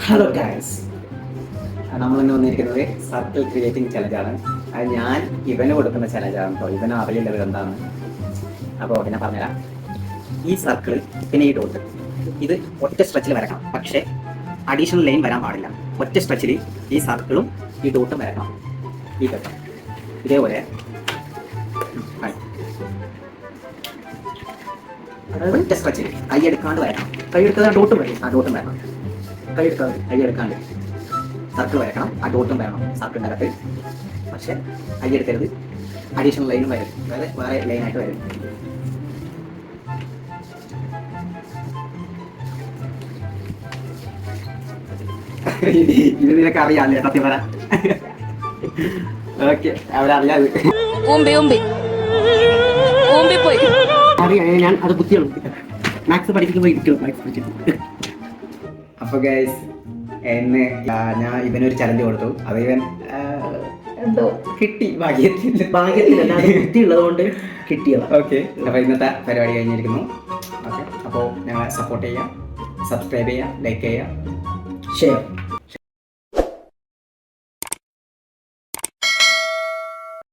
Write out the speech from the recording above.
Hello guys, നമ്മളിന്ന് വന്നിരിക്കുന്നത് circle creating ചലഞ്ചാണ്. അത് ഞാൻ ഇവന് കൊടുക്കുന്ന ചലഞ്ചാണ് കേട്ടോ. ഇവന് അറിയില്ലത് എന്താണ്. അപ്പോൾ ഞാൻ പറഞ്ഞുതരാം. ഈ സർക്കിൾ പിന്നെ ഈ ഡോട്ട് ഇത് ഒറ്റ സ്ട്രെച്ചിൽ വരക്കണം. പക്ഷേ അഡീഷണൽ ലൈൻ വരാൻ പാടില്ല. ഒറ്റ സ്ട്രെച്ചിൽ ഈ സർക്കിളും ഈ ഡോട്ടും വരക്കണം. ഈ ഘട്ടം ഇതേപോലെ ഒറ്റ സ്ട്രെച്ചിൽ കൈ എടുക്കാണ്ട് വരക്കണം. കൈ എടുക്കാതെ ഡോട്ടും വരും. ആ ഡോട്ടും വരണം. കൈ എടുക്കാണ്ട് സർക്കിൾ വരക്കണം. ആ ഡോട്ടും വരണം സർക്കിളിൻ്റെ അകത്ത്. പക്ഷെ കൈ എടുക്കരുത്. അഡീഷണൽ ലൈനും വരും. അതായത് വേറെ ലൈനായിട്ട് വരും. ഇത് നിനക്ക് അറിയാല്ലേ സത്യം പറ. ഓക്കെ, അവിടെ അറിയാതെ അറിയാം. ഞാൻ അത് ബുദ്ധിയാണ്. മാത്സ് പഠിപ്പിക്കുമ്പോൾ ഇരിക്കണം. മാത്സ് പഠിച്ചിട്ട് അപ്പൊ ഗൈസ് എന്നെ ഞാൻ ഇവനൊരു ചലഞ്ച് കൊടുത്തു. അത് ഇവൻ എന്തോ കിട്ടി. ഭാഗ്യത്തിലല്ല, ബുദ്ധിയുള്ളത് കൊണ്ട് കിട്ടിയത്. ഓക്കെ, അപ്പോൾ ഇന്നത്തെ പരിപാടി കഴിഞ്ഞിരിക്കുന്നു. ഓക്കെ, അപ്പോൾ ഞങ്ങളെ സപ്പോർട്ട് ചെയ്യുക, സബ്സ്ക്രൈബ് ചെയ്യുക, ലൈക്ക് ചെയ്യുക, ഷെയർ